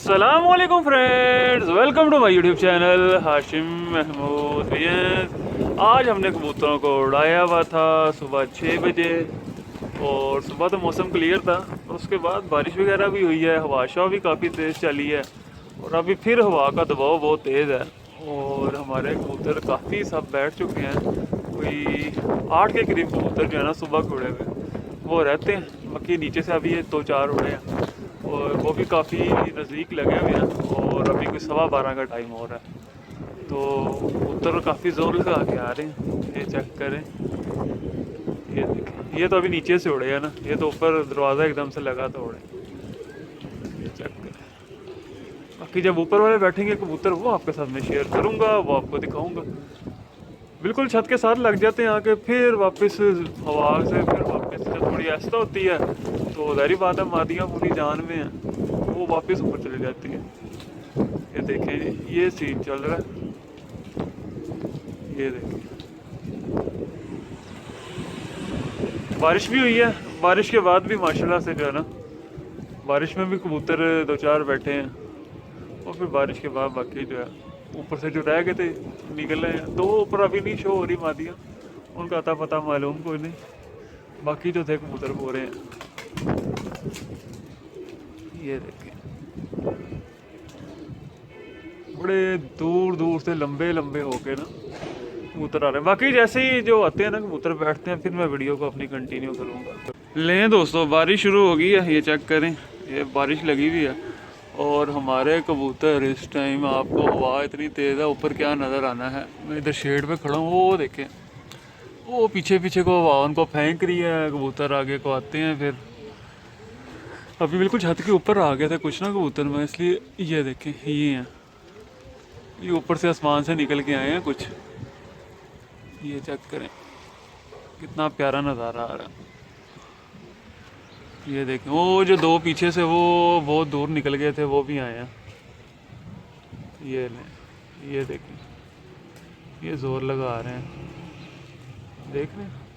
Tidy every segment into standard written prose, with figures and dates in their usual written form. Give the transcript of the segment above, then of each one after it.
अस्सलामुअलैकुम friends, welcome to my YouTube channel Hashim Mahmood Riaz. आज हमने कबूतरों को उड़ाया हुआ था सुबह 6 बजे और सुबह तो मौसम क्लियर था और उसके बाद बारिश वगैरह भी हुई है, हवा शवा भी काफ़ी तेज़ चली है और अभी फिर हवा का दबाव बहुत तेज़ है और हमारे कबूतर काफ़ी सब बैठ चुके हैं। कोई 8 के करीब कबूतर जो है ना सुबह के उड़े हुए वो रहते हैं, बाकी नीचे से अभी ये 2-4 उड़े हैं और वो भी काफ़ी नज़दीक लगे हुए हैं और अभी कोई 12:15 का टाइम हो रहा है तो कबूतर काफ़ी ज़ोर लगा के आ रहे हैं। ये चेक करें, ये देखें, ये तो अभी नीचे से उड़े हैं ना, ये तो ऊपर दरवाज़ा एकदम से लगा तो उड़े। ये चेक करें, बाकी जब ऊपर वाले बैठेंगे कबूतर वो आपके साथ मैं शेयर करूँगा, वो आपको दिखाऊँगा। बिल्कुल छत के साथ लग जाते हैं आके, फिर वापस हवा से फिर वापस जब थोड़ी ऐसा होती है तो ज़ाहिर बात है मादियाँ पूरी जान में हैं, वो वापस ऊपर चली जाती हैं। ये देखें, ये सीन चल रहा है, ये देखें। बारिश भी हुई है, बारिश के बाद भी माशाल्लाह से जो है ना बारिश में भी कबूतर 2-4 बैठे हैं और फिर बारिश के बाद बाकी जो है ऊपर से जो रह गए थे निकल रहे हैं। तो वो ऊपर अभी नहीं शो हो रही मादियाँ, उनका अता पता मालूम कोई नहीं, बाकी जो थे कबूतर हो रहे हैं। ये देखें, बड़े दूर दूर से लंबे लंबे होके ना कबूतर आ रहे हैं। बाकी जैसे ही जो आते हैं ना कबूतर बैठते हैं फिर मैं वीडियो को अपनी कंटिन्यू करूँगा। लें दोस्तों, बारिश शुरू हो गई है, ये चेक करें, ये बारिश लगी हुई है और हमारे कबूतर इस टाइम आपको हवा इतनी तेज़ है, ऊपर क्या नज़र आना है, मैं इधर शेड पे खड़ा हूँ, वो देखें, वो पीछे पीछे को हवा उनको फेंक रही है, कबूतर आगे को आते हैं। फिर अभी बिल्कुल छत के ऊपर आ गए थे कुछ ना कबूतर में, इसलिए ये देखें, ये हैं, ये ऊपर से आसमान से निकल के आए हैं कुछ। ये चेक करें कितना प्यारा नज़ारा आ रहा है। ये देखें, वो जो दो पीछे से वो बहुत दूर निकल गए थे वो भी आए हैं। ये लें, ये देखें, ये जोर लगा रहे हैं, देख रहे हैं।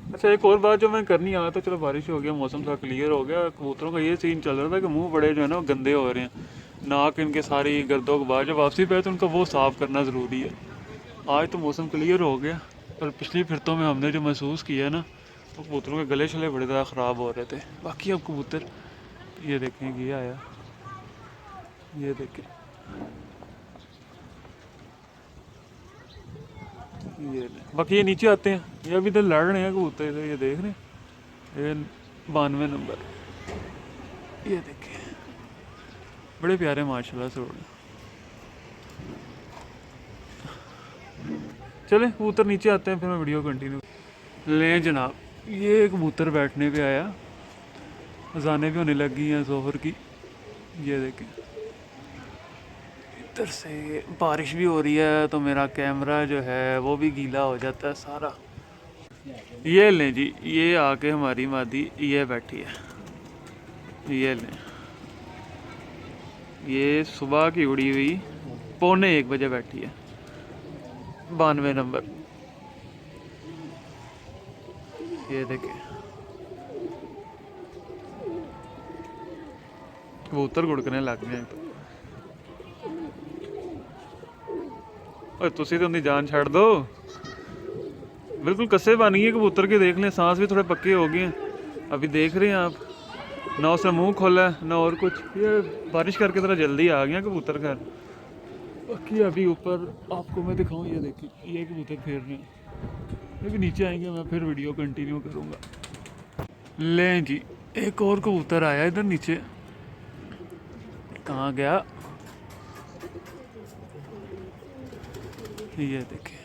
अच्छा, एक और बात जो मैं करनी आया था, चलो बारिश हो गया, मौसम थोड़ा क्लियर हो गया, कबूतरों का ये सीन चल रहा था कि मुंह बड़े जो है ना गंदे हो रहे हैं, नाक इनके सारी गर्दों के बाद जब वापसी पे तो उनका वो साफ़ करना ज़रूरी है। आज तो मौसम क्लियर हो गया, पर पिछली फिरतों में हमने जो महसूस किया ना, तो कबूतरों के गले शले बड़े ज़्यादा ख़राब हो रहे थे। बाकी अब कबूतर ये देखें, ये आया, ये देखें, ये बाकी ये नीचे आते हैं, ये अभी तो लड़ रहे हैं कबूतर, ये देख रहे हैं, ये 92 नंबर, ये देखें, बड़े प्यारे माशाल्लाह से उड़ रहे। चलें कबूतर नीचे आते हैं, फिर मैं वीडियो कंटिन्यू। लें जनाब, ये कबूतर बैठने पे आया, अजानें भी होने लग गई हैं जोहर की। ये देखें, इधर से बारिश भी हो रही है तो मेरा कैमरा जो है वो भी गीला हो जाता है सारा। ये लें जी, ये आके हमारी मादी ये बैठी है, ये लें, ये सुबह की उड़ी हुई 1:45 बजे बैठी है, 92 नंबर। ये देखें, कबूतर गुड़कने लग गए तो तुसी तो उनकी जान छड़ दो, बिल्कुल कस्से बन गए कबूतर के, देख लें, सांस भी थोड़े पक्के हो गए हैं। अभी देख रहे हैं आप, ना उसने मुंह खोला है ना और कुछ, ये बारिश करके तरह जल्दी आ गया कबूतर घर। बाकी अभी ऊपर आपको मैं दिखाऊं, ये देखिए, ये कबूतर फेर रहे हैं, अभी नीचे आएंगे मैं फिर वीडियो कंटिन्यू करूँगा। लें जी, एक और कबूतर आया इधर नीचे, कहाँ गया, ये देखें,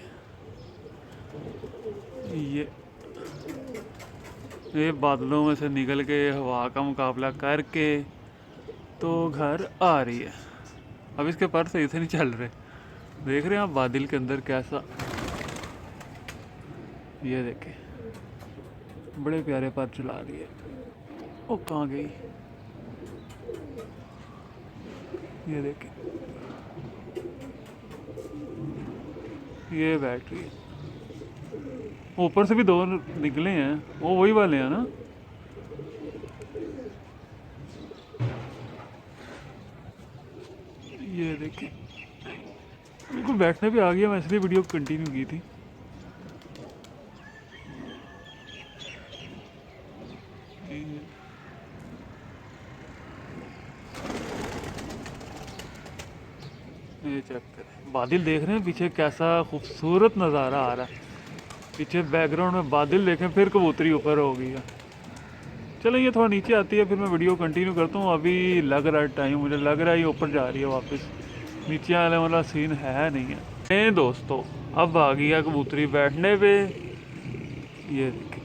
ये बादलों में से निकल के हवा का मुकाबला करके तो घर आ रही है। अब इसके पर सही से नहीं चल रहे, देख रहे हैं आप बादल के अंदर कैसा, ये देखें, बड़े प्यारे पर चला रही है। ओ कहाँ गई, ये देखें, ये बैठ रही है, ऊपर से भी 2 निकले हैं, वो वही वाले हैं ना, ये देखिए बिल्कुल बैठने पे आ गया, मैं इसलिए वीडियो कंटिन्यू की थी। ये चेक करें, बादल देख रहे हैं पीछे, कैसा खूबसूरत नज़ारा आ रहा है। पीछे बैकग्राउंड में बादल देखें, फिर कबूतरी ऊपर हो गई है। चलो ये थोड़ा नीचे आती है, फिर मैं वीडियो कंटिन्यू करता हूँ। अभी लग रहा है टाइम, मुझे लग रहा है ये ऊपर जा रही है वापस, नीचे आने वाला सीन है नहीं है। दोस्तों अब आ गई है कबूतरी बैठने पे। ये देखिए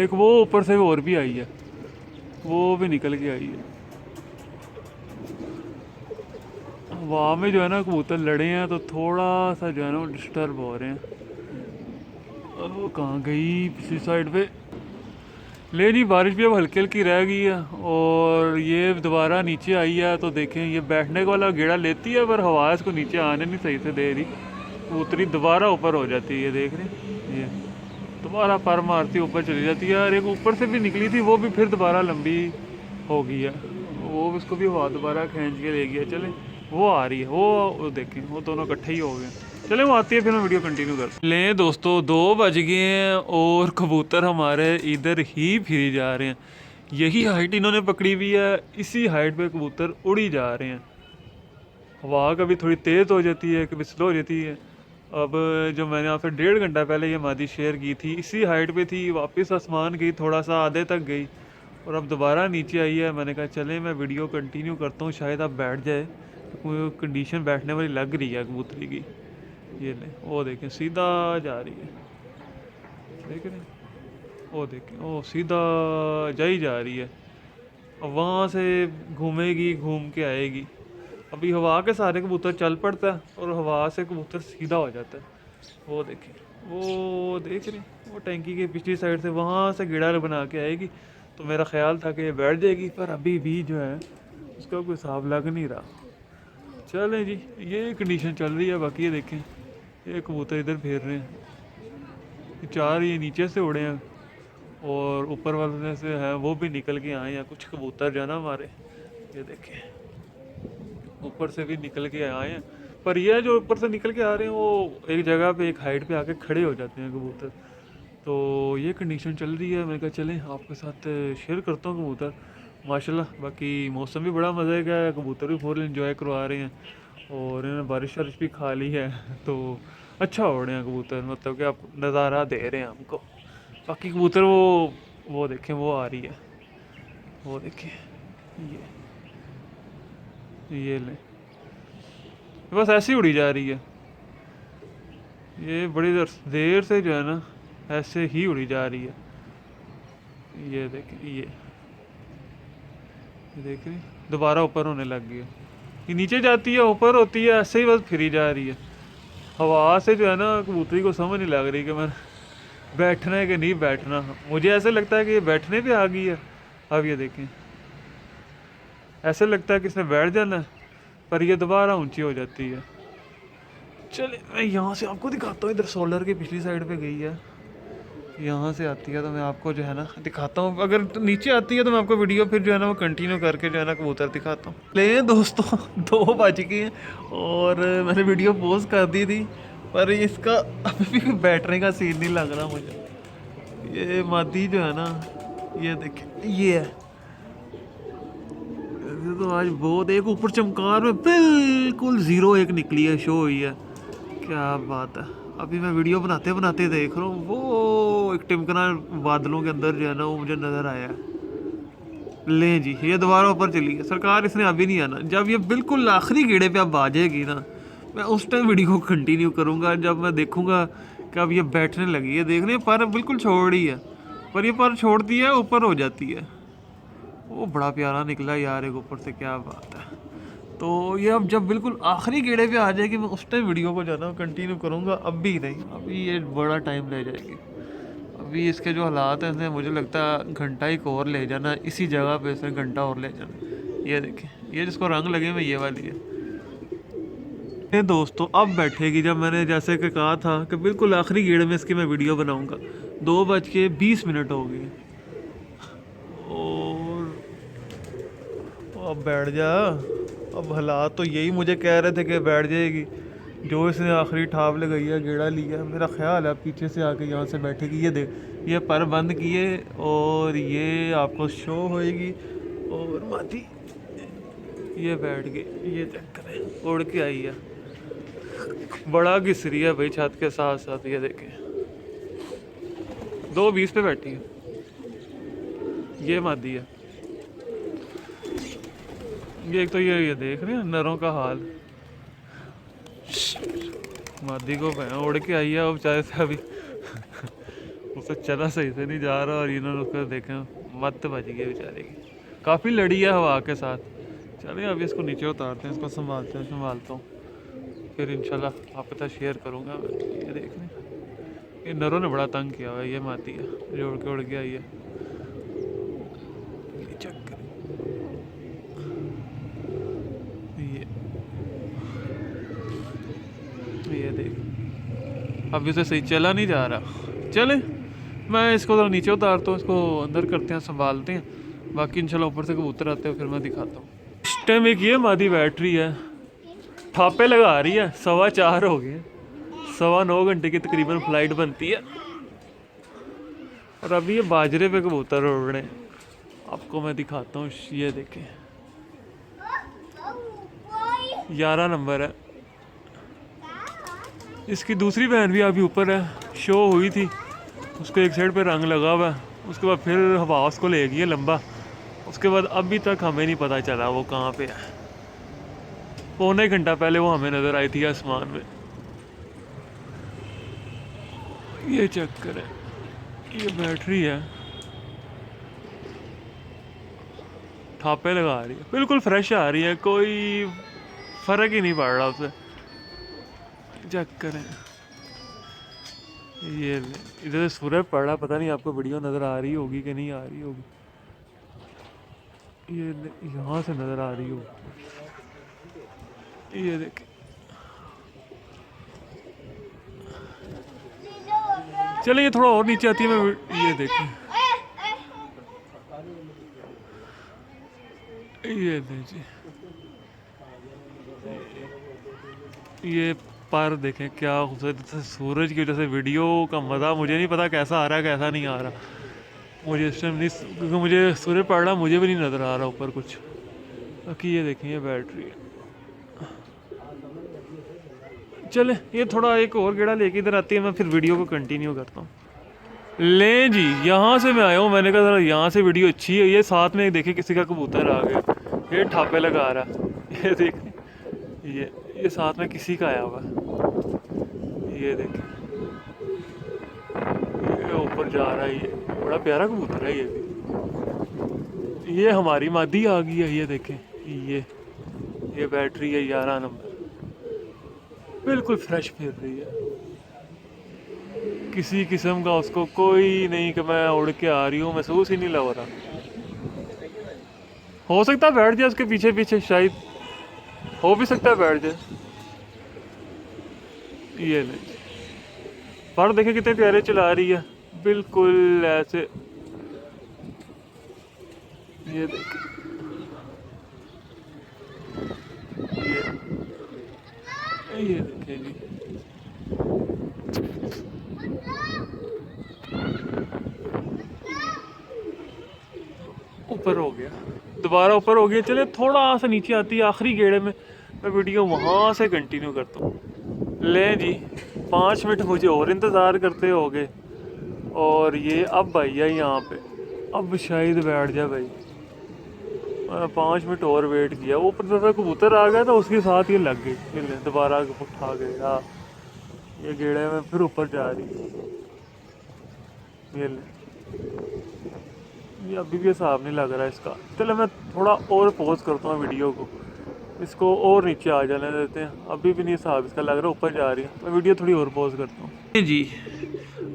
एक वो ऊपर से और भी आई है, वो भी निकल के आई है। वहाँ में जो है ना कबूतर लड़े हैं तो थोड़ा सा जो है ना वो डिस्टर्ब हो रहे हैं। वो कहाँ गई, पिछली साइड पे। ले नहीं, बारिश भी अब हल्की हल्की रह गई है और ये दोबारा नीचे आई है। तो देखें ये बैठने वाला गेड़ा लेती है पर हवा इसको नीचे आने नहीं सही से दे रही। कबूतरी दोबारा ऊपर हो जाती है, ये देख रहे हैं, ये दोबारा पर मारती ऊपर चली जाती है। और एक ऊपर से भी निकली थी, वो भी फिर दोबारा लंबी हो गई है, वो उसको भी हवा दोबारा खींच के ले गया। चले वो आ रही है, वो देखें वो दोनों इकट्ठे ही हो गए। चले वो आती है, फिर मैं वीडियो कंटिन्यू कर लें। दोस्तों 2 बज गए हैं और कबूतर हमारे इधर ही फिरी जा रहे हैं। यही हाइट इन्होंने पकड़ी हुई है, इसी हाइट पे कबूतर उड़ी जा रहे हैं। हवा कभी थोड़ी तेज़ हो जाती है, कभी स्लो हो जाती है। अब जो मैंने आपसे 1.5 घंटा पहले ये मादी शेयर की थी, इसी हाइट पे थी, वापस आसमान गई, थोड़ा सा आधे तक गई और अब दोबारा नीचे आई है। मैंने कहा चले मैं वीडियो कंटिन्यू करता हूँ, शायद अब बैठ जाए। तो कंडीशन बैठने वाली लग रही है कबूतरी की। ये ले वो देखें सीधा जा रही है, देख रहे हैं, वो देखें वो सीधा जा रही है। अब वहाँ से घूमेगी, घूम के आएगी। अभी हवा के सारे कबूतर चल पड़ता है और हवा से कबूतर सीधा हो जाता है। वो देखें, वो देख रहे हैं, वो टैंकी के पिछली साइड से वहाँ से गिड़ा बना के आएगी। तो मेरा ख्याल था कि ये बैठ जाएगी, पर अभी भी जो है उसका कोई हिसाब लग नहीं रहा। चलें जी, ये कंडीशन चल रही है। बाकी ये देखें ये कबूतर इधर फेर रहे हैं, 4 ये नीचे से उड़े हैं और ऊपर वाले से है वो भी निकल के आए हैं। कुछ कबूतर जो है ना हमारे, ये देखें ऊपर से भी निकल के आए हैं। पर ये जो ऊपर से निकल के आ रहे हैं वो एक जगह पे एक हाइट पे आके खड़े हो जाते हैं कबूतर। तो ये कंडीशन चल रही है। मैंने कहा चलें आपके साथ शेयर करता हूँ कबूतर माशाल्लाह। बाकी मौसम भी बड़ा मज़े का है, कबूतर भी फुल एंजॉय करवा रहे हैं और इन्होंने बारिश वारिश भी खा ली है। तो अच्छा हो रहे हैं कबूतर, मतलब कि आप नज़ारा दे रहे हैं हमको। बाकी कबूतर वो देखें वो आ रही है, वो देखें ये ले बस ऐसे ही उड़ी जा रही है। ये बड़ी देर से जो है ना ऐसे ही उड़ी जा रही है। ये देखें ये देख रही, दोबारा ऊपर होने लग गई है। ये नीचे जाती है, ऊपर होती है, ऐसे ही बस फिरी जा रही है। हवा से जो है ना कबूतरी को समझ नहीं लग रही कि मैं बैठना है कि नहीं बैठना। मुझे ऐसे लगता है कि ये बैठने पे आ गई है। अब ये देखें ऐसे लगता है कि इसने बैठ जाना है, पर ये दोबारा ऊंची हो जाती है। चले मैं यहाँ से आपको दिखाता हूँ, इधर सोलर की पिछली साइड पे गई है, यहाँ से आती है तो मैं आपको जो है ना दिखाता हूँ। अगर तो नीचे आती है तो मैं आपको वीडियो फिर जो है ना वो कंटिन्यू करके जो है ना कबूतर दिखाता हूँ। ले दोस्तों 2 बज गए हैं और मैंने वीडियो पोस्ट कर दी थी, पर इसका अभी भी बैठने का सीन नहीं लग रहा मुझे। ये मादी जो है ना, ये देखें ये है, ये तो आज बहुत एक ऊपर चमकार में बिल्कुल 0 एक निकली है, शो हुई है। क्या बात है। अभी मैं वीडियो बनाते बनाते देख रहा हूँ, वो एक टिमकना बादलों के अंदर जो है ना वो मुझे नज़र आया है। लें जी ये दोबारा ऊपर चली है। सरकार इसने अभी नहीं आना, जब ये बिल्कुल आखिरी गेड़े पे अब आ जाएगी ना, मैं उस टाइम वीडियो को कंटिन्यू करूँगा। जब मैं देखूँगा कि अब ये बैठने लगी है, देखने पर बिल्कुल छोड़ ही है, पर ये पर छोड़ती है ऊपर हो जाती है। वो बड़ा प्यारा निकला यार एक ऊपर से, क्या बात है। तो ये अब जब बिल्कुल आखिरी गेड़े पे आ जाएगी, मैं उस टाइम वीडियो को जाना कंटिन्यू करूँगा। अभी नहीं, अभी ये बड़ा टाइम ले जाएगी। अभी इसके जो हालात हैं मुझे लगता है घंटा एक और ले जाना, इसी जगह पे इसे घंटा और ले जाना। ये देखें ये जिसको रंग लगे हुए ये वाली है। ये दोस्तों अब बैठेगी, जब मैंने जैसे कि कहा था कि बिल्कुल आखिरी गेड़ में इसकी मैं वीडियो बनाऊँगा। 2:20 हो गई और अब बैठ जा। अब हालात तो यही मुझे कह रहे थे कि बैठ जाएगी, जो इसने आखिरी ठाप लगाई है, गेड़ा लिया, मेरा ख्याल है पीछे से आके यहाँ से बैठेगी। ये देख, ये पर बंद किए और ये आपको शो होएगी। और मादी ये बैठ गई, ये चक्कर है, उड़ के आई है, बड़ा घिस रही है भाई छत के साथ साथ। ये देखें 2:20 पे बैठी है, ये मादी है। ये एक तो ये देख रहे हैं नरों का हाल, मादी को उड़ के आई है वो बेचारे से अभी उससे चला सही से नहीं जा रहा और इन्होंने उसको देखे मत बच गई बेचारे की, काफ़ी लड़ी है हवा के साथ। चलिए अभी इसको नीचे उतारते हैं, इसको संभालता हूँ, फिर इंशाल्लाह आप पता शेयर करूँगा। ये देखने ये नरों ने बड़ा तंग किया हुआ है, ये मादी है जो उड़ के आई है। ये चक्कर ये देख, अभी से सही चला नहीं जा रहा। चले मैं इसको ज़रा नीचे उतारता हूँ, इसको अंदर करते हैं, संभालते हैं, बाकी इंशाल्लाह ऊपर से कबूतर आते हैं फिर मैं दिखाता हूँ। इस टाइम एक ये मादी बैठ रही है, थापे लगा रही है, 4:15 हो गए, 9.25 घंटे की तकरीबन फ़्लाइट बनती है। और अभी ये बाजरे पे कबूतर उड़ रहे हैं, आपको मैं दिखाता हूँ। ये देखें 11 नंबर है, इसकी दूसरी बहन भी अभी ऊपर है, शो हुई थी, उसको एक साइड पे रंग लगा हुआ है, उसके बाद फिर हवा उसको ले गई है लंबा, उसके बाद अभी तक हमें नहीं पता चला वो कहाँ पे है। 1.25 घंटा पहले वो हमें नज़र आई थी आसमान में। ये चक्कर है, ये बैटरी है, थापे लगा रही है, बिल्कुल फ्रेश आ रही है, कोई फ़र्क ही नहीं पड़ रहा उसे। चक्कर है ये इधर से सूरज पड़ रहा, पता नहीं आपको वीडियो नज़र आ रही होगी कि नहीं आ रही होगी। ये यहाँ से नज़र आ रही होगी, ये देखें। चलिए ये थोड़ा और नीचे आती है, मैं ये देखें, ये देखिए ये पर देखें क्या खूबसूरत। सूरज की वजह से वीडियो का मज़ा मुझे नहीं पता कैसा आ रहा है कैसा नहीं आ रहा, मुझे इस टाइम नहीं, क्योंकि मुझे सूरज पड़ रहा, मुझे भी नहीं नज़र आ रहा ऊपर कुछ। बाकी ये देखें ये बैटरी है। चले ये थोड़ा एक और गेड़ा लेके इधर आती है, मैं फिर वीडियो को कंटिन्यू करता हूँ। ले जी यहाँ से मैं आया हूँ, मैंने कहा ज़रा यहाँ से वीडियो अच्छी है। ये साथ में देखे किसी का कबूतर आ गया, ये ठापे लगा रहा, ये देखें, ये साथ में किसी का आया हुआ, ये देखें, ये ऊपर जा रहा है, ये बड़ा प्यारा कबूतर है। ये भी ये हमारी मादी आ गई है, ये देखें, ये बैटरी है 11 नंबर, बिल्कुल फ्रेश फिर रही है, किसी किस्म का उसको कोई नहीं कि मैं उड़ के आ रही हूँ, महसूस ही नहीं लग रहा। हो सकता है बैठ जाए उसके पीछे पीछे, शायद हो भी सकता है बैठ जाए। ये नहीं, पर देखे कितने प्यारे चला रही है, बिल्कुल ऐसे। ये देखे ये देखे जी, ऊपर हो गया, दोबारा ऊपर हो गया। चले थोड़ा सा नीचे आती है आखिरी गेड़े में, मैं वीडियो वहाँ से कंटिन्यू करता हूँ। ले जी 5 मिनट मुझे और इंतज़ार करते हो गए, और ये अब भाई है यहाँ पे, अब शायद बैठ जाए भाई। 5 मिनट और वेट किया, ऊपर से कबूतर आ गया तो उसके साथ ये लग गई, फिर दोबारा उठा गया, ये गेड़े में फिर ऊपर जा रही है। ये अभी भी हिसाब नहीं लग रहा है इसका। चलो मैं थोड़ा और पॉज करता हूँ वीडियो को, इसको और नीचे आ जाने देते हैं, अभी भी नहीं हिसाब इसका लग रहा, ऊपर जा रही है। मैं वीडियो थोड़ी और पॉज करता हूँ जी।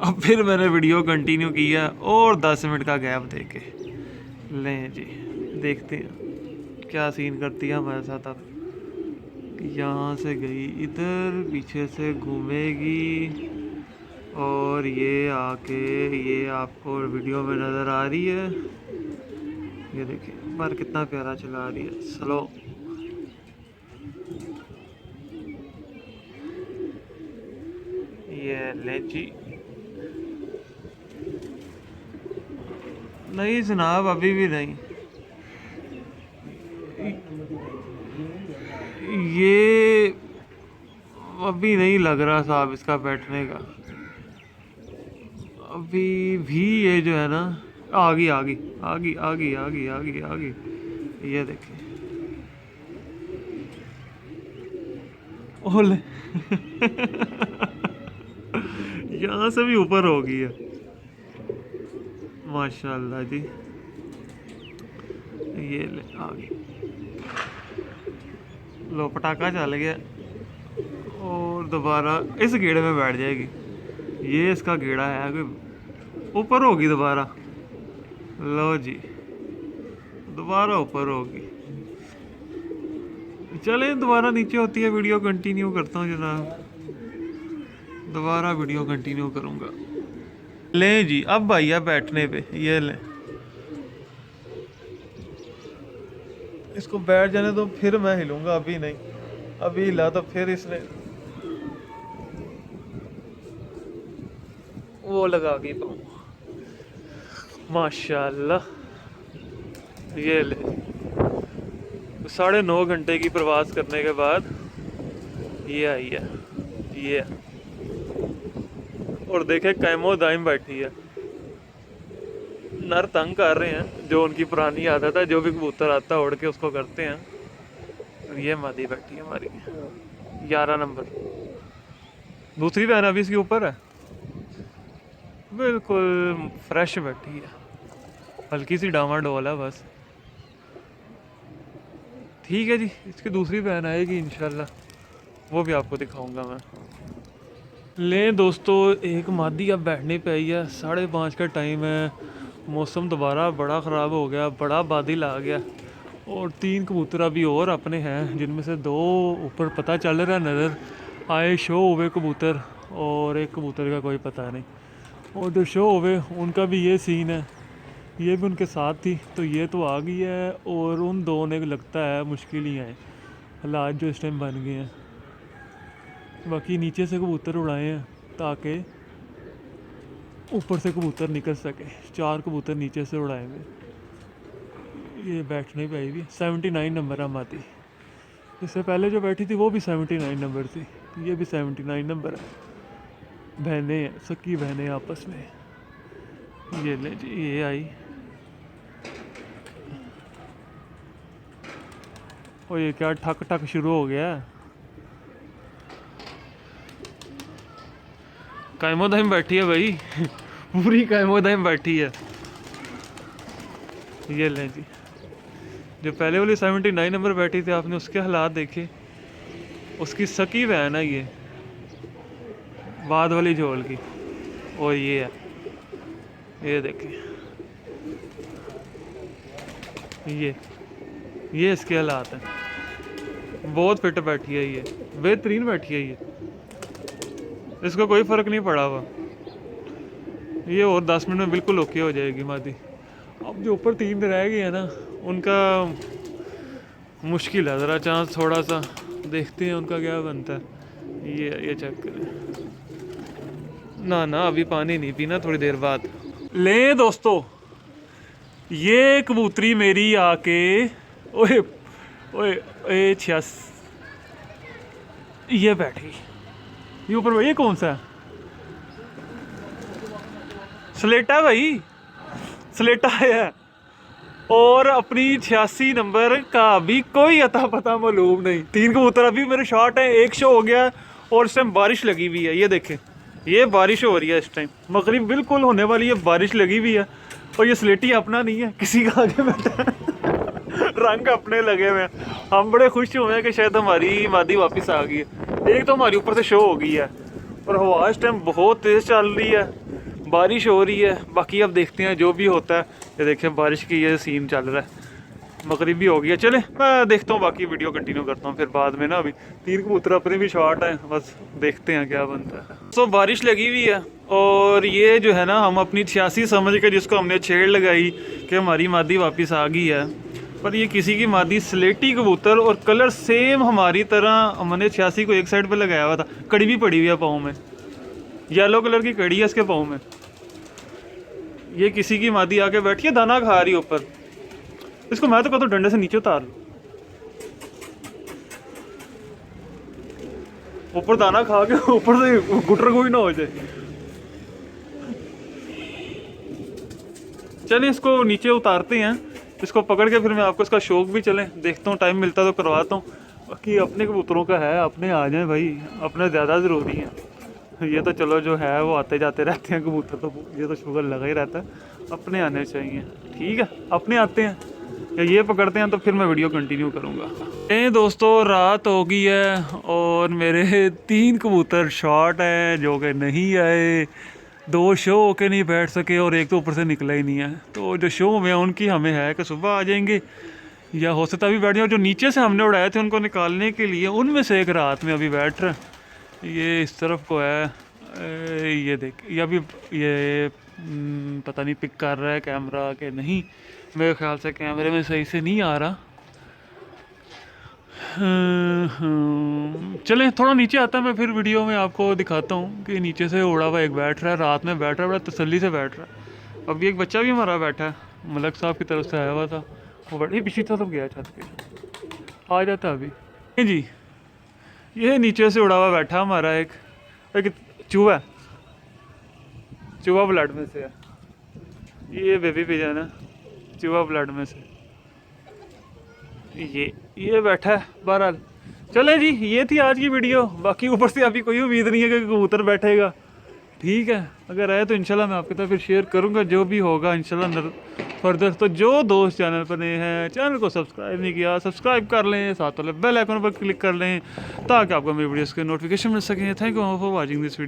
अब फिर मैंने वीडियो कंटिन्यू किया और 10 मिनट का गैप देके, लें जी देखते हैं क्या सीन करती है हमारे साथ। अब यहाँ से गई इधर, पीछे से घूमेगी और ये आके ये आपको वीडियो में नज़र आ रही है। ये देखिए पर कितना प्यारा चला रही है, स्लो ले जी। नहीं जनाब अभी भी नहीं, ये अभी नहीं लग रहा साहब इसका बैठने का। अभी भी ये जो है ना आगी आगी आगी आगी आगी आगी आगी, ये देखिए ओले यहाँ से भी ऊपर हो गई है माशाल्लाह जी। ये ले आगे लो पटाखा चल गया और दोबारा इस गेड़े में बैठ जाएगी। ये इसका गेड़ा है कोई ऊपर होगी दोबारा। लो जी दोबारा ऊपर होगी। चले दोबारा नीचे होती है वीडियो कंटिन्यू करता हूँ जनाब, दोबारा वीडियो कंटिन्यू करूँगा। ले जी अब भैया बैठने पे, ये ले इसको बैठ जाने तो फिर मैं हिलूंगा, अभी नहीं, अभी हिला तो फिर इसने वो लगा के पाऊँ माशाल्लाह। ये ले 9.5 घंटे की प्रवास करने के बाद ये आई है ये, और देखे कैमो दाइम बैठी है। नर तंग कर रहे हैं, जो उनकी पुरानी आदत है, जो भी कबूतर आता है उड़ के उसको करते हैं। ये मादी बैठी है हमारी 11 नंबर, दूसरी बहन अभी इसके ऊपर है, बिल्कुल फ्रेश बैठी है, हल्की सी डामाडोल है बस। ठीक है जी, इसकी दूसरी बहन आएगी इंशाल्लाह, वो भी आपको दिखाऊंगा मैं। ले दोस्तों एक मादी अब बैठने पे आई है, 5:30 का टाइम है, मौसम दोबारा बड़ा ख़राब हो गया, बड़ा बादल आ गया और 3 कबूतर अभी और अपने हैं, जिनमें से 2 ऊपर पता चल रहा है नज़र आए शो हुए कबूतर, और एक कबूतर का कोई पता नहीं। और जो शो हुए उनका भी ये सीन है, ये भी उनके साथ थी तो ये तो आ गई है, और उन 2 ने लगता है मुश्किल ही है हालात जो इस टाइम बन गए हैं। बाकी नीचे से कबूतर उड़ाए हैं ताकि ऊपर से कबूतर निकल सके, 4 कबूतर नीचे से उड़ाएंगे। ये बैठने पे आई भी 79 नंबर है माती, इससे पहले जो बैठी थी वो भी 79 नंबर थी, ये भी 79 नंबर है। बहनें हैं, सकी बहनें आपस में। ये ले जी ये आई, और ये क्या ठक ठक शुरू हो गया है। कायमोदाइम बैठी है भाई पूरी कायमोदाइम बैठी है। ये लें जी, जो पहले वाली 79 नंबर बैठी थी आपने उसके हालात देखे, उसकी सकी बहन है ये बाद वाली झोल की, और ये है, ये देखिए ये इसके हालात हैं। बहुत फिट बैठी है ये, बेहतरीन बैठी है ये, इसको कोई फ़र्क नहीं पड़ा हुआ। ये और 10 मिनट में बिल्कुल ओके हो जाएगी मादी। अब जो ऊपर 3 रह गए हैं ना, उनका मुश्किल है ज़रा, चांस थोड़ा सा, देखते हैं उनका क्या बनता है। ये चेक करें, ना ना अभी पानी नहीं पीना, थोड़ी देर बाद। ले दोस्तों ये कबूतरी मेरी आके ओए ओए ओए 86 ये बैठी, ये ऊपर भाई, ये कौन सा है? स्लेटा भाई, स्लेटा है, और अपनी 86 नंबर का भी कोई अता पता मालूम नहीं। 3 कबूतर अभी मेरे शॉट है, 1 शो हो गया, और इस टाइम बारिश लगी हुई है। ये देखें ये बारिश हो रही है इस टाइम, मगरिब बिल्कुल होने वाली है, बारिश लगी हुई है, और ये स्लेटी अपना नहीं है, किसी का आगे बैठा रंग अपने लगे हुए हैं। हम बड़े खुश हुए हैं कि शायद हमारी मादी वापस आ गई है। एक तो हमारी ऊपर से शो हो गई है, और हवा इस टाइम बहुत तेज़ चल रही है, बारिश हो रही है। बाकी अब देखते हैं जो भी होता है। ये देखें बारिश की ये सीन चल रहा है, मगरिबी हो गया। चले मैं देखता हूँ, बाकी वीडियो कंटिन्यू करता हूँ फिर बाद में ना। अभी 3 कबूतर अपने भी शॉर्ट हैं, बस देखते हैं क्या बनता है। तो बारिश लगी हुई है, और ये जो है ना हम अपनी 86 समझ कर जिसको हमने छेड़ लगाई कि हमारी मादी वापस आ गई है, पर ये किसी की मादी स्लेटी कबूतर, और कलर सेम हमारी तरह। हमने 86 को एक साइड पे लगाया हुआ था, कड़ी भी पड़ी हुई है पाँव में। येलो कलर की कड़ी है इसके पाँव में। ये किसी की मादी आके बैठी है, दाना खा रही है ऊपर। इसको मैं तो कहता हूँ डंडे से नीचे उतार लो, ऊपर दाना खा के ऊपर से गुटर कोई ना हो जाए। चलिए इसको नीचे उतारते हैं, इसको पकड़ के फिर मैं आपको इसका शौक भी चलें देखता हूँ, टाइम मिलता तो करवाता हूँ। बाकी अपने कबूतरों का है, अपने आ जाएं भाई, अपने ज़्यादा ज़रूरी है। ये तो चलो जो है वो आते जाते रहते हैं कबूतर, तो ये तो शुगर लगा ही रहता है, अपने आने चाहिए। ठीक है, अपने आते हैं या ये पकड़ते हैं तो फिर मैं वीडियो कंटिन्यू करूँगा। दोस्तों रात हो गई है और मेरे 3 कबूतर शॉर्ट हैं जो कि नहीं आए। 2 शो होके नहीं बैठ सके और एक तो ऊपर से निकला ही नहीं है। तो जो शो में उनकी हमें है कि सुबह आ जाएंगे या हो सकता अभी बैठ जाए। और जो नीचे से हमने उड़ाए थे उनको निकालने के लिए, उनमें से एक रात में अभी बैठ रहा है। ये इस तरफ को है, ये देख, ये अभी ये पता नहीं पिक कर रहा है कैमरा के नहीं, मेरे ख्याल से कैमरे में सही से नहीं आ रहा। चलें थोड़ा नीचे आता है, मैं फिर वीडियो में आपको दिखाता हूँ कि नीचे से उड़ा हुआ एक बैठ रहा है, रात में बैठ रहा है, बड़ा तसल्ली से बैठ रहा है। अभी एक बच्चा भी हमारा बैठा है, मलक साहब की तरफ से आया हुआ था, वो बड़ी पिछली तरफ गया छत पे, आ जाता अभी। जी ये नीचे से उड़ा हुआ बैठा हमारा एक चूहा, चूहा ब्लड में से है, ये बेबी पिजन है, चूहा ब्लड में से ये बैठा है। बहरहाल चले जी, ये थी आज की वीडियो। बाकी ऊपर से अभी कोई उम्मीद नहीं है कि कबूतर बैठेगा, ठीक है। अगर आए तो इंशाल्लाह मैं आपके साथ फिर शेयर करूंगा जो भी होगा इंशाल्लाह फर्दर। तो जो दोस्त चैनल पर नए हैं, चैनल को सब्सक्राइब नहीं किया सब्सक्राइब कर लें, साथ वाले बेल आइकन पर क्लिक कर लें ताकि आपको मेरी वीडियोस के नोटिफिकेशन मिल सकें। Thank you for watching this video.